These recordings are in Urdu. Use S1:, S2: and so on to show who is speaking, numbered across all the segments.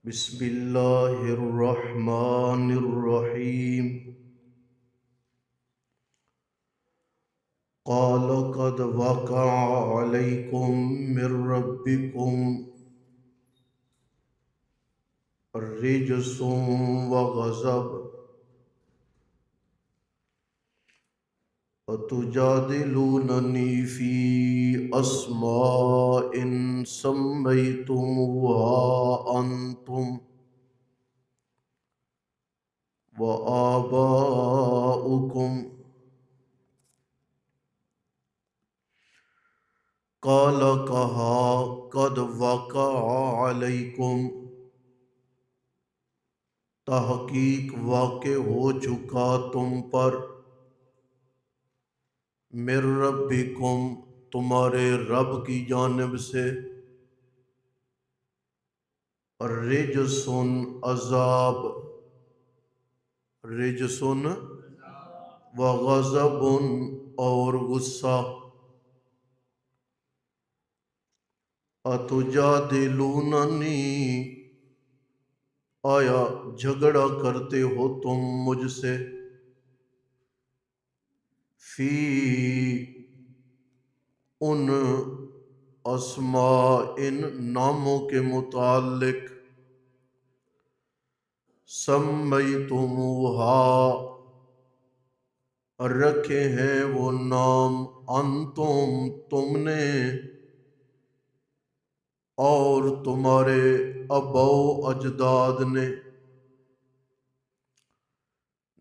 S1: بسم اللہ الرحمن الرحیم قال قد وقع علیکم من ربکم رجس وغضب اتجادلوننی فی اسماء سمیتموها انتم وآباؤکم قال کہا قد وقع علیکم تحقیق واقع ہو چکا تم پر من ربکم تمہارے رب کی جانب سے رجسن عذاب رجسن وغضب اور غصہ اتجادلوننی آیا جھگڑا کرتے ہو تم مجھ سے فی ان اسماء ان ناموں کے متعلق سمیتموہا رکھے ہیں وہ نام انتم تم نے اور تمہارے آبا و اجداد نے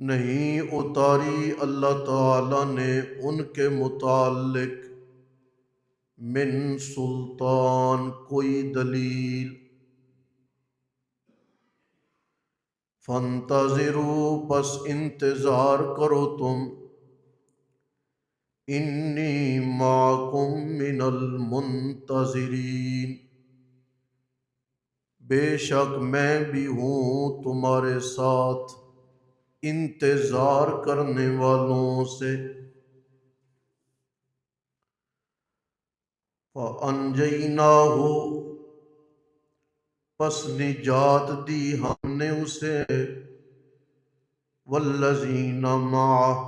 S1: نہیں اتاری اللہ تعالی نے ان کے متعلق من سلطان کوئی دلیل فانتظروا پس انتظار کرو تم انی معکم من المنتظرین بے شک میں بھی ہوں تمہارے ساتھ انتظار کرنے والوں سے فَأَنْجَيْنَاهُ پس نجات دی ہم نے اسے وَالَّذِينَ مَعَهُ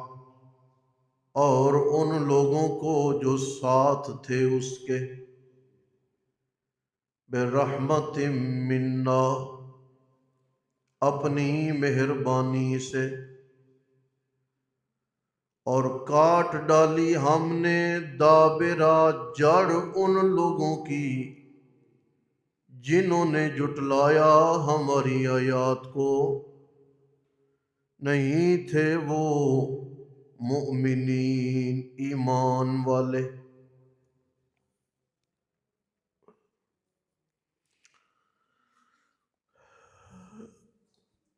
S1: اور ان لوگوں کو جو ساتھ تھے اس کے بِرَحْمَةٍ مِّنَّا اپنی مہربانی سے اور کاٹ ڈالی ہم نے دابرہ جڑ ان لوگوں کی جنہوں نے جھٹلایا ہماری آیات کو نہیں تھے وہ مؤمنین ایمان والے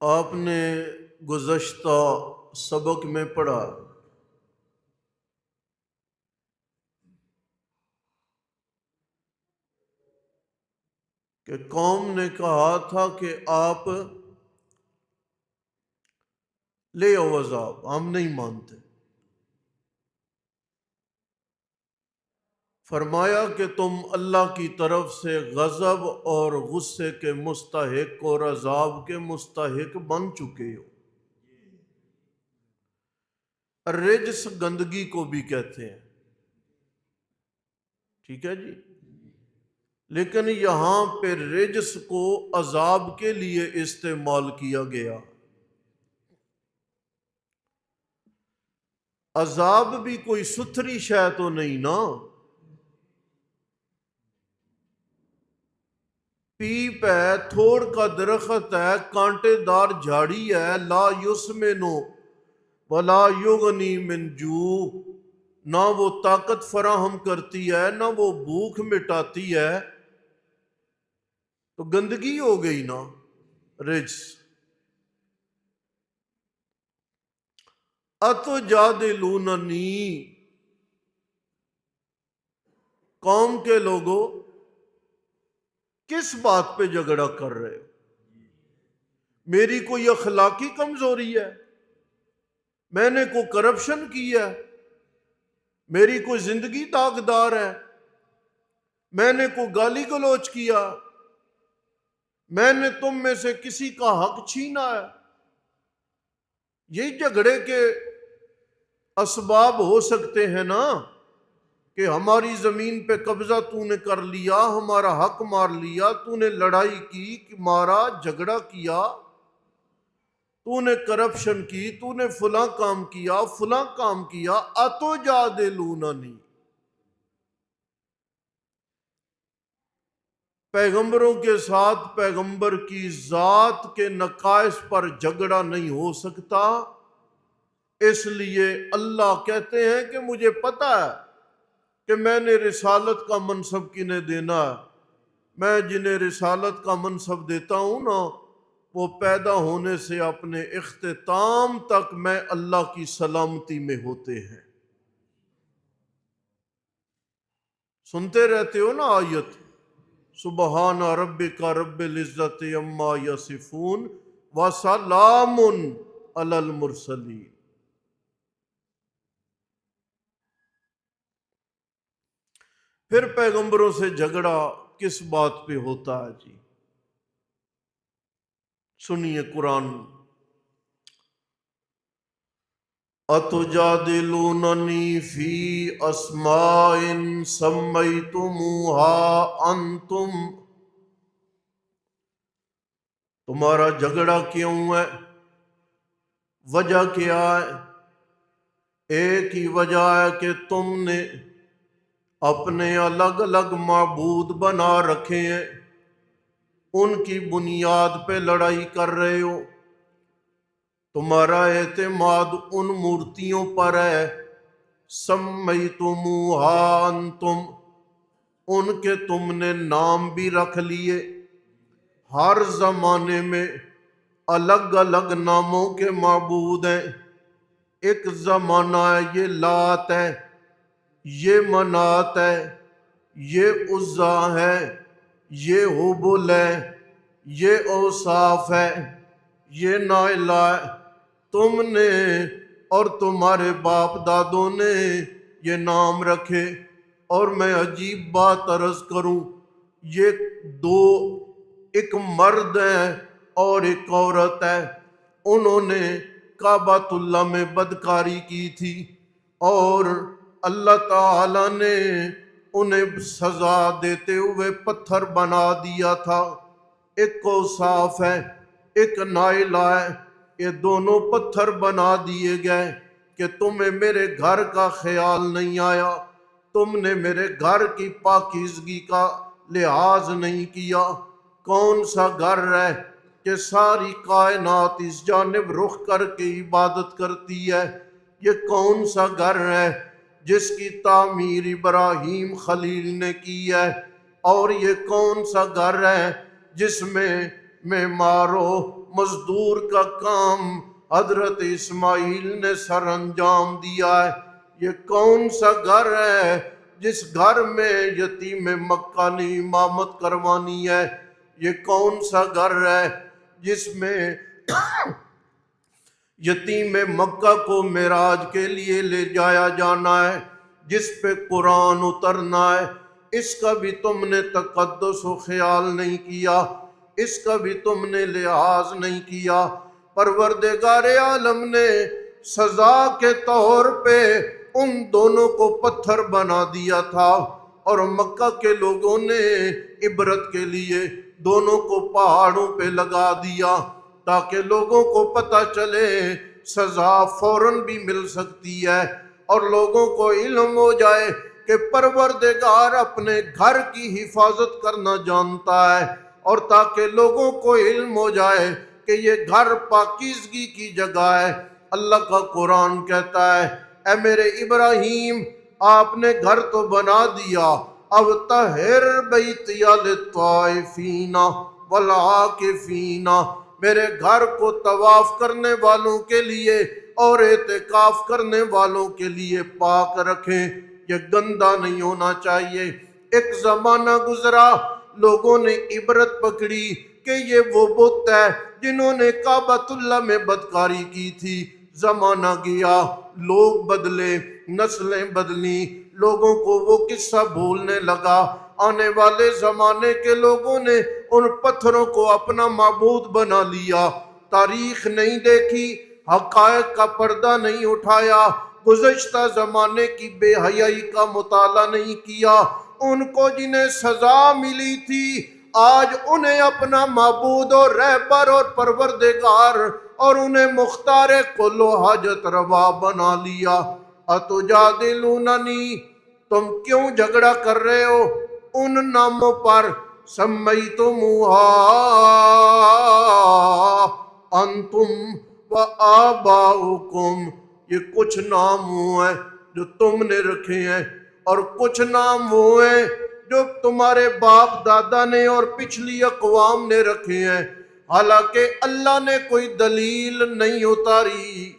S1: آپ نے گزشتہ سبق میں پڑھا کہ قوم نے کہا تھا کہ آپ لے آؤ عذاب ہم نہیں مانتے فرمایا کہ تم اللہ کی طرف سے غضب اور غصے کے مستحق اور عذاب کے مستحق بن چکے ہو رجس گندگی کو بھی کہتے ہیں ٹھیک ہے جی لیکن یہاں پہ رجس کو عذاب کے لیے استعمال کیا گیا عذاب بھی کوئی ستھری شے تو نہیں نا پیپ ہے تھوڑ کا درخت ہے کانٹے دار جھاڑی ہے لا یسمنو ولا یغنی من جوع نہ وہ طاقت فراہم کرتی ہے نہ وہ بھوک مٹاتی ہے تو گندگی ہو گئی نا رجس اتجادلوننی قوم کے لوگوں کس بات پہ جھگڑا کر رہے ہو میری کوئی اخلاقی کمزوری ہے میں نے کوئی کرپشن کی ہے میری کوئی زندگی داغدار ہے میں نے کوئی گالی گلوچ کیا میں نے تم میں سے کسی کا حق چھینا ہے؟ یہی جھگڑے کے اسباب ہو سکتے ہیں نا، کہ ہماری زمین پہ قبضہ تو نے کر لیا، ہمارا حق مار لیا، تو نے لڑائی کی، مارا، جھگڑا کیا، تو نے کرپشن کی، تو نے فلاں کام کیا، فلاں کام کیا، اتو جادلوننی۔ پیغمبروں کے ساتھ پیغمبر کی ذات کے نقائص پر جھگڑا نہیں ہو سکتا، اس لیے اللہ کہتے ہیں کہ مجھے پتہ ہے کہ میں نے رسالت کا منصب کنہیں دینا ہے۔ میں جنہیں رسالت کا منصب دیتا ہوں نا، وہ پیدا ہونے سے اپنے اختتام تک میں اللہ کی سلامتی میں ہوتے ہیں۔ سنتے رہتے ہو نا آیت، سبحان ربک رب العزت عما یصفون وسلام علی المرسلین۔ پھر پیغمبروں سے جھگڑا کس بات پہ ہوتا ہے جی؟ سنیے قرآن، اتجادلوننی فی اسماء سمیتموها انتم، تمہارا جھگڑا کیوں ہے؟ وجہ کیا ہے؟ ایک ہی وجہ ہے کہ تم نے اپنے الگ الگ معبود بنا رکھے ہیں، ان کی بنیاد پہ لڑائی کر رہے ہو۔ تمہارا اعتماد ان مورتیوں پر ہے، سمیتموها انتم، ان کے تم نے نام بھی رکھ لیے۔ ہر زمانے میں الگ الگ ناموں کے معبود ہیں۔ ایک زمانہ ہے یہ لات ہے، یہ منات ہے، یہ عزا ہے، یہ حبل ہے، یہ اوصاف ہے، یہ نائلہ ہے۔ تم نے اور تمہارے باپ دادوں نے یہ نام رکھے، اور میں عجیب بات عرض کروں، یہ دو، ایک مرد ہے اور ایک عورت ہے، انہوں نے کعبۃ اللہ میں بدکاری کی تھی، اور اللہ تعالی نے انہیں سزا دیتے ہوئے پتھر بنا دیا تھا۔ ایک کو صاف ہے، ایک نائلہ ہے، یہ دونوں پتھر بنا دیے گئے کہ تمہیں میرے گھر کا خیال نہیں آیا، تم نے میرے گھر کی پاکیزگی کا لحاظ نہیں کیا۔ کون سا گھر ہے کہ ساری کائنات اس جانب رخ کر کے عبادت کرتی ہے؟ یہ کون سا گھر ہے جس کی تعمیر ابراہیم خلیل نے کی ہے؟ اور یہ کون سا گھر ہے جس میں معمار و مزدور کا کام حضرت اسماعیل نے سر انجام دیا ہے؟ یہ کون سا گھر ہے جس گھر میں یتیم مکہ نے امامت کروانی ہے؟ یہ کون سا گھر ہے جس میں یتیم مکہ کو معراج کے لیے لے جایا جانا ہے، جس پہ قرآن اترنا ہے؟ اس کا بھی تم نے تقدس و خیال نہیں کیا، اس کا بھی تم نے لحاظ نہیں کیا۔ پروردگار عالم نے سزا کے طور پہ ان دونوں کو پتھر بنا دیا تھا، اور مکہ کے لوگوں نے عبرت کے لیے دونوں کو پہاڑوں پہ لگا دیا، تاکہ لوگوں کو پتہ چلے سزا فوراً بھی مل سکتی ہے، اور لوگوں کو علم ہو جائے کہ پروردگار اپنے گھر کی حفاظت کرنا جانتا ہے، اور تاکہ لوگوں کو علم ہو جائے کہ یہ گھر پاکیزگی کی جگہ ہے۔ اللہ کا قرآن کہتا ہے، اے میرے ابراہیم، آپ نے گھر تو بنا دیا، اب طہر بیتی للطائفین والعاکفین، میرے گھر کو طواف کرنے والوں کے لیے اور اعتکاف کرنے والوں کے لیے پاک رکھیں، یہ گندہ نہیں ہونا چاہیے۔ ایک زمانہ گزرا، لوگوں نے عبرت پکڑی کہ یہ وہ بت ہے جنہوں نے کعبۃ اللہ میں بدکاری کی تھی۔ زمانہ گیا، لوگ بدلے، نسلیں بدلی، لوگوں کو وہ قصہ بھولنے لگا۔ آنے والے زمانے کے لوگوں نے ان پتھروں کو اپنا معبود بنا لیا، تاریخ نہیں دیکھی، حقائق کا پردہ نہیں اٹھایا، گزشتہ زمانے کی بے حیائی کا مطالعہ نہیں کیا۔ ان کو جنہیں سزا ملی تھی آج انہیں اپنا معبود اور رہبر اور پروردگار اور انہیں مختار کل و حاجت روا بنا لیا۔ اتجادلوننی، تم کیوں جھگڑا کر رہے ہو ان ناموں پر؟ سمیتموہا انتم و آباؤکم، یہ کچھ نام وہ ہیں جو تم نے رکھے ہیں اور کچھ نام وہ ہیں جو تمہارے باپ دادا نے اور پچھلی اقوام نے رکھے ہیں، حالانکہ اللہ نے کوئی دلیل نہیں اتاری۔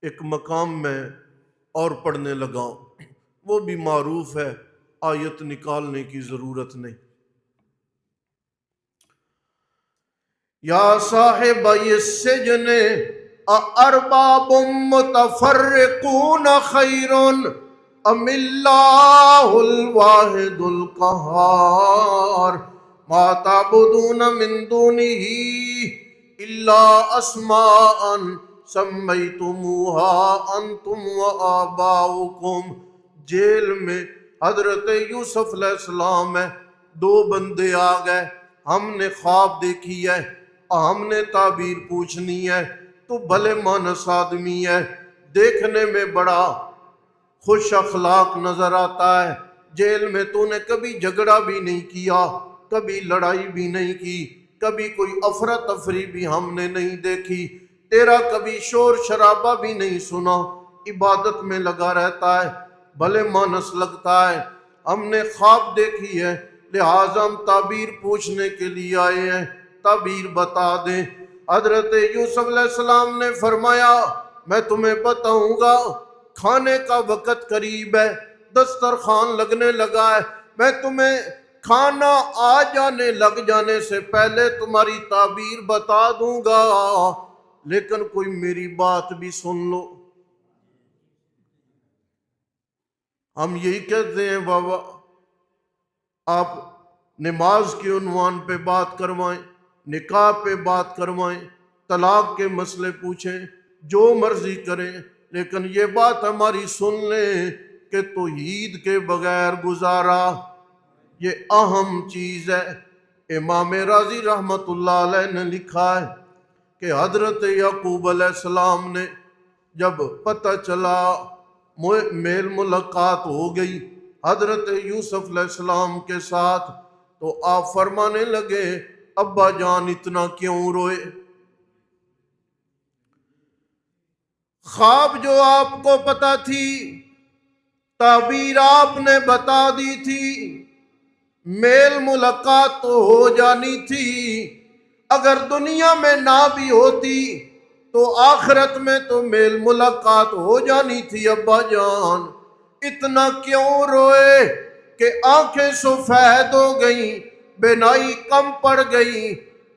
S1: ایک مقام میں اور پڑھنے لگا، وہ بھی معروف ہے، آیت نکالنے کی ضرورت نہیں۔ یا صاحب السجن ارباب متفرقون خیر ام اللہ الواحد القہار ما تعبدون من دونہ الا اسماء سمیتموها انتم وآباؤکم۔ جیل میں حضرت یوسف علیہ السلام ہے، دو بندے آ گئے، ہم نے خواب دیکھی ہے، ہم نے تعبیر پوچھنی ہے، تو بھلے مانس آدمی ہے، دیکھنے میں بڑا خوش اخلاق نظر آتا ہے، جیل میں تو نے کبھی جھگڑا بھی نہیں کیا، کبھی لڑائی بھی نہیں کی، کبھی کوئی افراتفری بھی ہم نے نہیں دیکھی، تیرا کبھی شور شرابہ بھی نہیں سنا، عبادت میں لگا رہتا ہے، بھلے مانس لگتا ہے، ہم نے خواب دیکھی ہے، لہٰذا ہم تعبیر پوچھنے کے لیے آئے ہیں، تعبیر بتا دیں۔ حضرت یوسف علیہ السلام نے فرمایا میں تمہیں بتاؤں گا، کھانے کا وقت قریب ہے، دسترخوان لگنے لگا ہے، میں تمہیں کھانا آ جانے لگ جانے سے پہلے تمہاری تعبیر بتا دوں گا، لیکن کوئی میری بات بھی سن لو۔ ہم یہی کہتے ہیں بابا آپ نماز کے عنوان پہ بات کروائیں، نکاح پہ بات کروائیں، طلاق کے مسئلے پوچھیں، جو مرضی کریں، لیکن یہ بات ہماری سن لیں کہ توحید کے بغیر گزارا یہ اہم چیز ہے۔ امام راضی رحمت اللہ علیہ نے لکھا ہے کہ حضرت یعقوب علیہ السلام نے جب پتہ چلا میل ملاقات ہو گئی حضرت یوسف علیہ السلام کے ساتھ، تو آپ فرمانے لگے ابا جان اتنا کیوں روئے؟ خواب جو آپ کو پتا تھی، تعبیر آپ نے بتا دی تھی، میل ملاقات تو ہو جانی تھی، اگر دنیا میں نہ بھی ہوتی تو آخرت میں تو میل ملاقات ہو جانی تھی۔ ابا جان اتنا کیوں روئے کہ آنکھیں سفید ہو گئیں، بینائی کم پڑ گئی،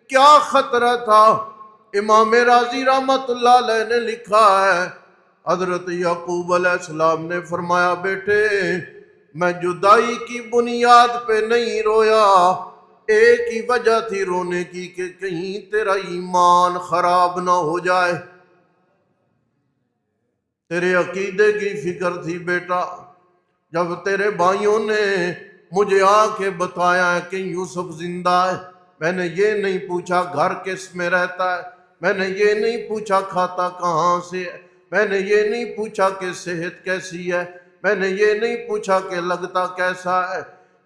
S1: کیا خطرہ تھا؟ امام راضی رحمت اللہ علیہ نے لکھا ہے حضرت یعقوب علیہ السلام نے فرمایا بیٹے میں جدائی کی بنیاد پہ نہیں رویا، ایک ہی وجہ تھی رونے کی کہ کہیں تیرا ایمان خراب نہ ہو جائے، تیرے عقیدے کی فکر تھی بیٹا۔ جب تیرے بھائیوں نے مجھے آ کے بتایا ہے کہ یوسف زندہ ہے، میں نے یہ نہیں پوچھا گھر کس میں رہتا ہے، میں نے یہ نہیں پوچھا کھاتا کہاں سے ہے، میں نے یہ نہیں پوچھا کہ صحت کیسی ہے، میں نے یہ نہیں پوچھا کہ لگتا کیسا ہے،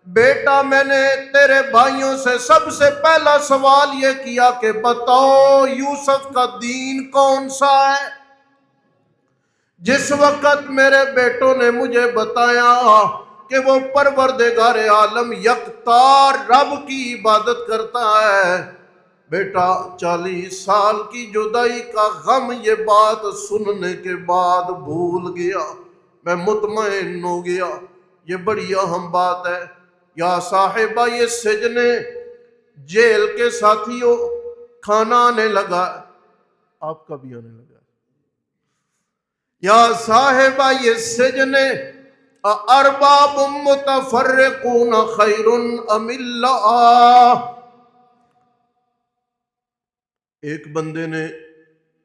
S1: بیٹا میں نے تیرے بھائیوں سے سب سے پہلا سوال یہ کیا کہ بتاؤ یوسف کا دین کون سا ہے؟ جس وقت میرے بیٹوں نے مجھے بتایا کہ وہ پروردگار عالم یکتا رب کی عبادت کرتا ہے، بیٹا 40 سال کی جدائی کا غم یہ بات سننے کے بعد بھول گیا، میں مطمئن ہو گیا، یہ بڑی اہم بات ہے۔ یا صاحبہ یہ سجن جیل کے ساتھیوں کھانا آنے لگا، آپ کا بھی آنے لگا۔ یا صاحبہ یہ سجن ارباب متفرقون خیر ام اللہ. ایک بندے نے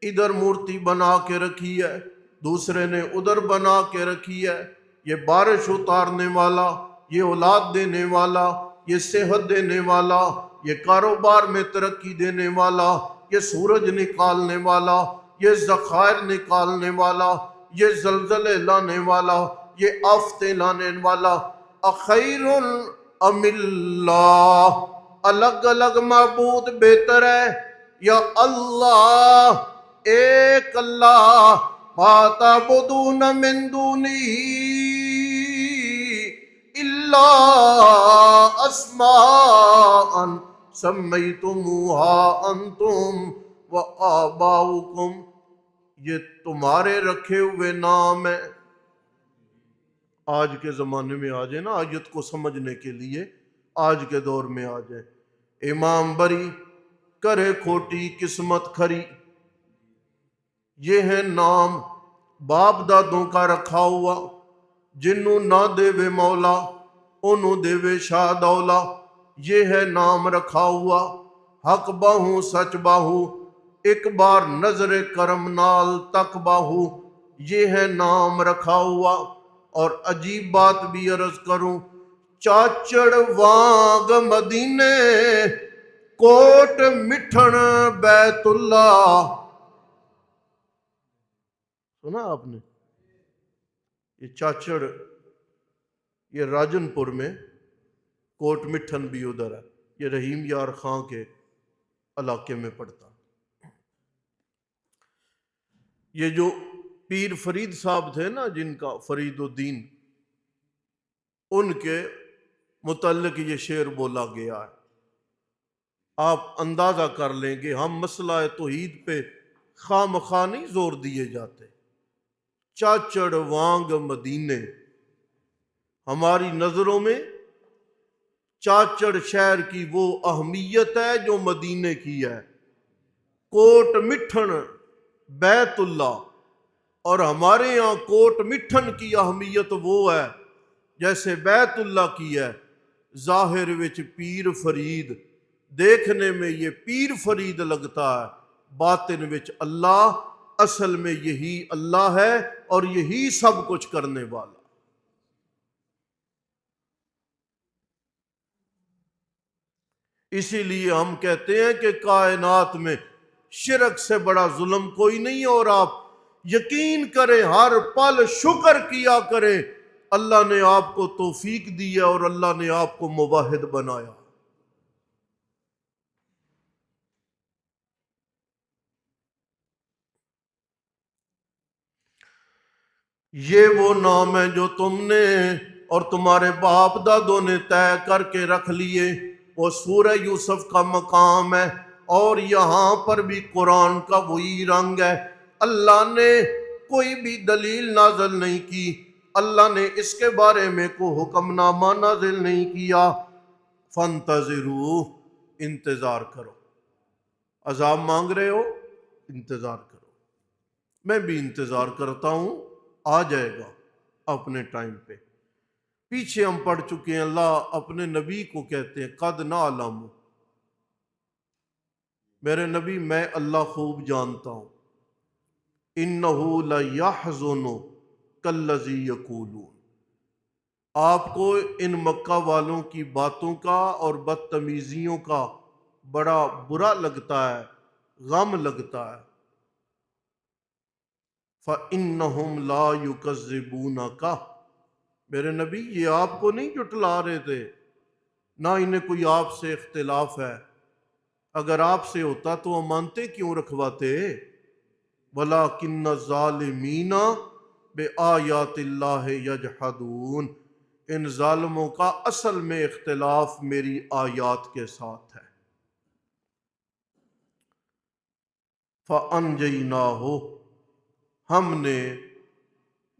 S1: ادھر مورتی بنا کے رکھی ہے، دوسرے نے ادھر بنا کے رکھی ہے. یہ بارش اتارنے والا، یہ اولاد دینے والا، یہ صحت دینے والا، یہ کاروبار میں ترقی دینے والا، یہ سورج نکالنے والا، یہ ذخائر نکالنے والا، یہ زلزلے لانے والا، یہ آفتیں لانے والا. اخیر ام اللہ، الگ الگ معبود بہتر ہے یا اللہ ایک اللہ؟ ما تعبدون من دونہ الا اسماء سمیتموها انتم وآباؤکم. یہ تمہارے رکھے ہوئے نام ہیں. آج کے زمانے میں آ جائیں نا، آیت کو سمجھنے کے لیے آج کے دور میں آ جائیں. امام بری کرے کھوٹی قسمت کھری، یہ ہے نام باپ دادوں کا رکھا ہوا. جنوں نہ دے وے مولا انہوں دے وے شاہ دولا، یہ ہے نام رکھا ہوا. حق باہوں سچ باہو ایک بار نظر کرم نال تک باہو، یہ ہے نام رکھا ہوا. اور عجیب بات بھی عرض کروں، چاچڑ وانگ مدینے کوٹ مٹھن بیت اللہ. سنا آپ نے؟ یہ چاچڑ، یہ راجن پور میں، کوٹ مٹھن بھی ادھر ہے، یہ رحیم یار خان کے علاقے میں پڑتا. یہ جو پیر فرید صاحب تھے نا، جن کا فرید الدین، ان کے متعلق یہ شعر بولا گیا ہے. آپ اندازہ کر لیں گے ہم مسئلہ توحید پہ خواہ مخواہ نہیں زور دیے جاتے. چاچڑ وانگ مدینے، ہماری نظروں میں چاچڑ شہر کی وہ اہمیت ہے جو مدینے کی ہے. کوٹ مٹھن بیت اللہ، اور ہمارے یہاں کوٹ مٹھن کی اہمیت وہ ہے جیسے بیت اللہ کی ہے. ظاہر وچ پیر فرید، دیکھنے میں یہ پیر فرید لگتا ہے، باطن وچ اللہ، اصل میں یہی اللہ ہے اور یہی سب کچھ کرنے والا. اسی لیے ہم کہتے ہیں کہ کائنات میں شرک سے بڑا ظلم کوئی نہیں. اور آپ یقین کریں، ہر پل شکر کیا کریں، اللہ نے آپ کو توفیق دی ہے اور اللہ نے آپ کو موحد بنایا. یہ وہ نام ہے جو تم نے اور تمہارے باپ دادوں نے طے کر کے رکھ لیے. وہ سورہ یوسف کا مقام ہے، اور یہاں پر بھی قرآن کا وہی رنگ ہے. اللہ نے کوئی بھی دلیل نازل نہیں کی، اللہ نے اس کے بارے میں کوئی حکم نامہ نازل نہیں کیا. فانتظروا، انتظار کرو. عذاب مانگ رہے ہو، انتظار کرو. میں بھی انتظار کرتا ہوں، آ جائے گا اپنے ٹائم پہ. پیچھے ہم پڑھ چکے ہیں، اللہ اپنے نبی کو کہتے ہیں قد نعلم، میرے نبی میں اللہ خوب جانتا ہوں، انہ لیحزن کالذی یقولون، آپ کو ان مکہ والوں کی باتوں کا اور بدتمیزیوں کا بڑا برا لگتا ہے، غم لگتا ہے. فَإِنَّهُمْ لَا يُكَذِّبُونَكَ، میرے نبی یہ آپ کو نہیں جھٹلا رہے تھے، نہ انہیں کوئی آپ سے اختلاف ہے. اگر آپ سے ہوتا تو امانتیں کیوں رکھواتے؟ وَلَٰكِنَّ الظَّالِمِينَ بِآيَاتِ اللَّهِ يَجْحَدُونَ، ان ظالموں کا اصل میں اختلاف میری آیات کے ساتھ ہے. فَأَنْجَيْنَاهُ، ہم نے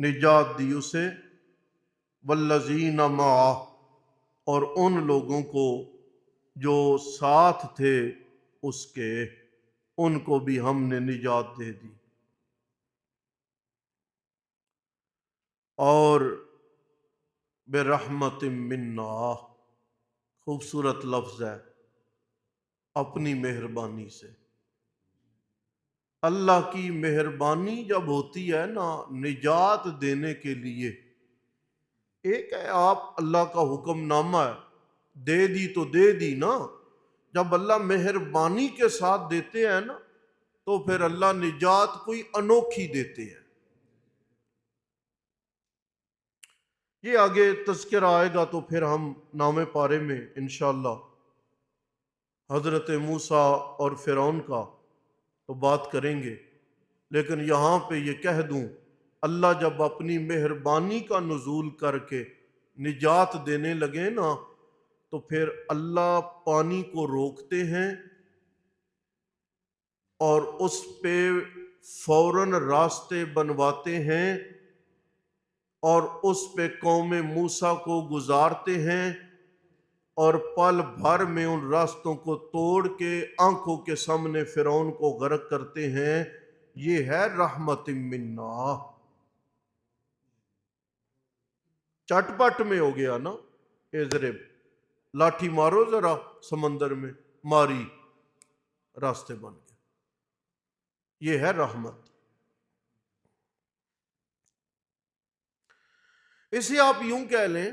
S1: نجات دی اسے، وَالَّذِينَ مَعَهُ، اور ان لوگوں کو جو ساتھ تھے اس کے، ان کو بھی ہم نے نجات دے دی. اور برحمت منا، خوبصورت لفظ ہے، اپنی مہربانی سے۔ اللہ کی مہربانی جب ہوتی ہے نا نجات دینے کے لیے، ایک ہے آپ اللہ کا حکم نامہ ہے، دے دی تو دے دی نا، جب اللہ مہربانی کے ساتھ دیتے ہیں نا تو پھر اللہ نجات کوئی انوکھی دیتے ہیں۔ یہ آگے تذکرہ آئے گا تو پھر ہم نامے پارے میں انشاءاللہ حضرت موسیٰ اور فرعون کا تو بات کریں گے، لیکن یہاں پہ یہ کہہ دوں، اللہ جب اپنی مہربانی کا نزول کر کے نجات دینے لگے نا تو پھر اللہ پانی کو روکتے ہیں اور اس پہ فوراً راستے بنواتے ہیں اور اس پہ قوم موسیٰ کو گزارتے ہیں اور پل بھر میں ان راستوں کو توڑ کے آنکھوں کے سامنے فرعون کو غرق کرتے ہیں۔ یہ ہے رحمت منا، چٹ پٹ میں ہو گیا نا، اضرب لاٹھی مارو ذرا سمندر میں، ماری راستے بن گئے، یہ ہے رحمت۔ اسے آپ یوں کہہ لیں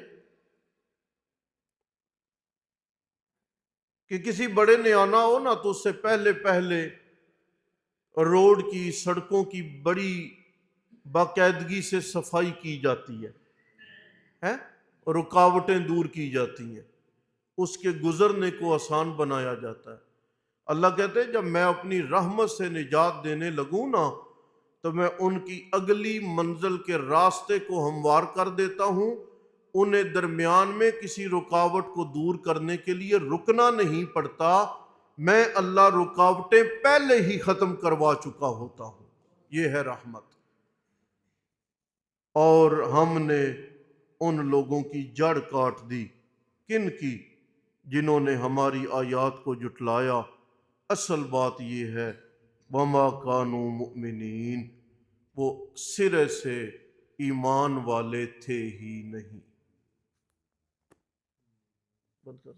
S1: کہ کسی بڑے نے آنا ہو نا تو اس سے پہلے روڈ کی، سڑکوں کی بڑی باقاعدگی سے صفائی کی جاتی ہے، رکاوٹیں دور کی جاتی ہیں، اس کے گزرنے کو آسان بنایا جاتا ہے۔ اللہ کہتے ہیں جب میں اپنی رحمت سے نجات دینے لگوں نا تو میں ان کی اگلی منزل کے راستے کو ہموار کر دیتا ہوں، انہیں درمیان میں کسی رکاوٹ کو دور کرنے کے لیے رکنا نہیں پڑتا، میں اللہ رکاوٹیں پہلے ہی ختم کروا چکا ہوتا ہوں۔ یہ ہے رحمت۔ اور ہم نے ان لوگوں کی جڑ کاٹ دی، کن کی؟ جنہوں نے ہماری آیات کو جھٹلایا۔ اصل بات یہ ہے وما کانوا مؤمنین، وہ سرے سے ایمان والے تھے ہی نہیں۔ بند کر۔